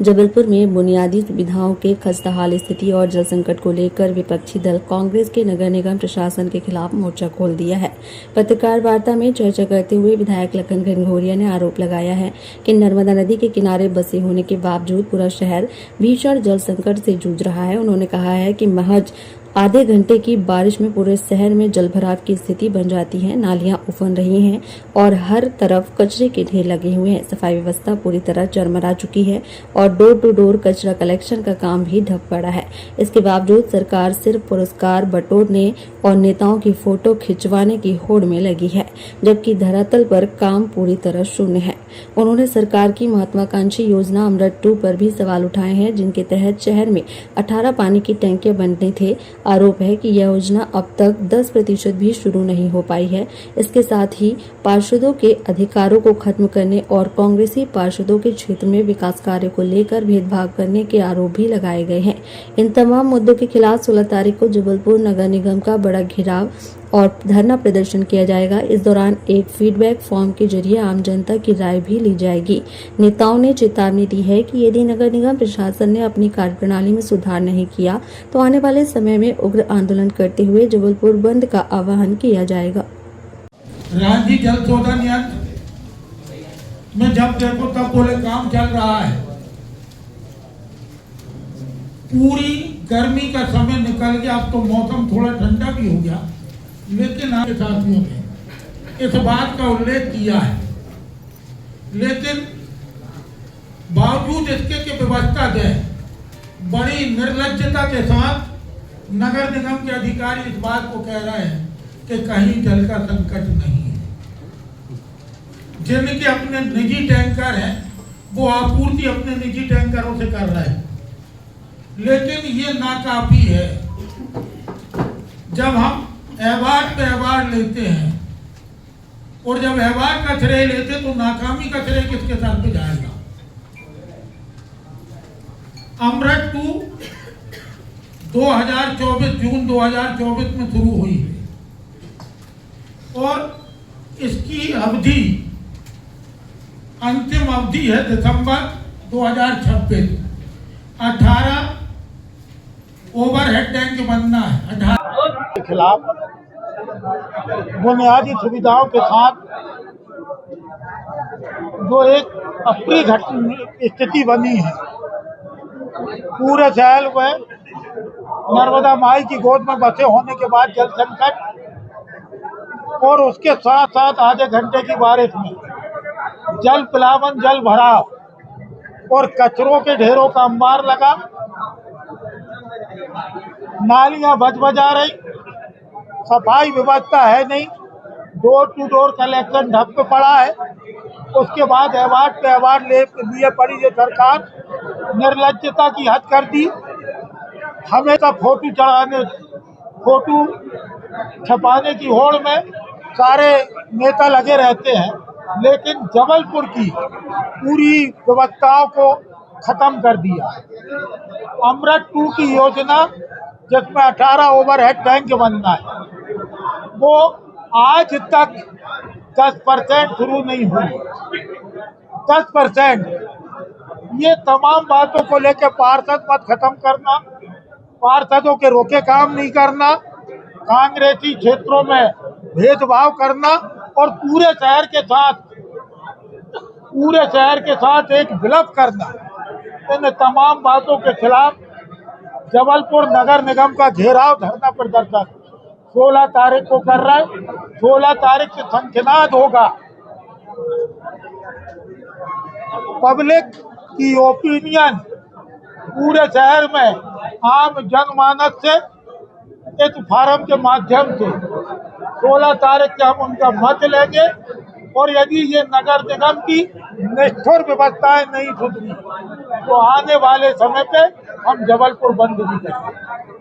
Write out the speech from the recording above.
जबलपुर में बुनियादी सुविधाओं के खस्ताहाल स्थिति और जल संकट को लेकर विपक्षी दल कांग्रेस के नगर निगम प्रशासन के खिलाफ मोर्चा खोल दिया है। पत्रकार वार्ता में चर्चा करते हुए विधायक लखन घनघोरिया ने आरोप लगाया है कि नर्मदा नदी के किनारे बसे होने के बावजूद पूरा शहर भीषण जल संकट से जूझ रहा है। उन्होंने कहा है कि महज आधे घंटे की बारिश में पूरे शहर में जलभराव की स्थिति बन जाती है। नालियां उफन रही हैं और हर तरफ कचरे के ढेर लगे हुए हैं। सफाई व्यवस्था पूरी तरह चरमरा चुकी है और डोर टू डोर कचरा कलेक्शन का काम भी ठप पड़ा है। इसके बावजूद सरकार सिर्फ पुरस्कार बटोरने और नेताओं की फोटो खिंचवाने की होड़ में लगी है, जबकि धरातल पर काम पूरी तरह शून्य है। उन्होंने सरकार की महत्वाकांक्षी योजना अमृत 2 पर भी सवाल उठाए हैं, जिनके तहत शहर में 18 पानी की टैंकियां बनने थे। आरोप है कि यह योजना अब तक 10% भी शुरू नहीं हो पाई है। इसके साथ ही पार्षदों के अधिकारों को खत्म करने और कांग्रेसी पार्षदों के क्षेत्र में विकास कार्य को लेकर भेदभाव करने के आरोप भी लगाए गए हैं। इन तमाम मुद्दों के खिलाफ 16 तारीख को जबलपुर नगर निगम का बड़ा घेराव और धरना प्रदर्शन किया जाएगा। इस दौरान एक फीडबैक फॉर्म के जरिए आम जनता की राय भी ली जाएगी। नेताओं ने चेतावनी दी है कि यदि नगर निगम प्रशासन ने अपनी कार्यप्रणाली में सुधार नहीं किया तो आने वाले समय में उग्र आंदोलन करते हुए जबलपुर बंद का आह्वान किया जाएगा। रांची जल शोधन यंत्र में जब देखो तब बोले काम चल रहा है। पूरी गर्मी का समय निकल गया, अब तो मौसम थोड़ा ठंडा भी हो गया, लेकिन आपके साथियों ने इस बात का उल्लेख किया है। लेकिन बावजूद इसके कि व्यवस्था दे, बड़ी निर्लज्जता के साथ नगर निगम के अधिकारी इस बात को कह रहे हैं कि कहीं जल का संकट नहीं है। जिनके अपने निजी टैंकर हैं वो आपूर्ति अपने निजी टैंकरों से कर रहे हैं, लेकिन ये नाकाफी है। जब हम अवार्ड पे अवार्ड लेते हैं और जब अवार्ड का श्रेय लेते तो नाकामी का श्रेय किसके साथ पे जाएगा। अमृत 2 2024 जून 2024 में शुरू हुई और इसकी अवधि अंतिम अवधि है दिसंबर 2026। 18 ओवरहेड टैंक बनना है। 18 के खिलाफ बुनियादी सुविधाओं के साथ जो एक अप्रिय स्थिति बनी है, पूरे शहर में नर्मदा माई की गोद में बसे होने के बाद जल संकट और उसके साथ साथ आधे घंटे की बारिश में जल प्लावन, जल भराव और कचरों के ढेरों का अंबार लगा। नालियां बजा रही, सफाई व्यवस्था है नहीं, डोर टू डोर कलेक्शन ढप पे पड़ा है। उसके बाद अवार्ड पे अवार्ड लिए पड़ी ये सरकार निर्लज्जता की हद कर दी। हमेशा फोटो छपाने की होड़ में सारे नेता लगे रहते हैं, लेकिन जबलपुर की पूरी व्यवस्थाओं को खत्म कर दिया। अमृत 2 की योजना जिसमें 18 ओवरहेड टैंक बनना है, वो आज तक 10% शुरू नहीं हुई। 10%। ये तमाम बातों को लेकर पार्षद मत खत्म करना, पार्षदों के रोके काम नहीं करना, कांग्रेसी क्षेत्रों में भेदभाव करना और पूरे शहर के साथ एक विलप करना, इन तमाम बातों के खिलाफ जबलपुर नगर निगम का घेराव धरना प्रदर्शन 16 तारीख को कर रहा है। 16 तारीख से शंखनाद होगा। पब्लिक की ओपिनियन पूरे शहर में आम जनमानस से इस फार्म के माध्यम से 16 तारीख से हम उनका मत लेंगे और यदि ये नगर निगम की निष्ठुर व्यवस्थाएं नहीं सुधरी तो आने वाले समय पे हम जबलपुर बंद भी करेंगे।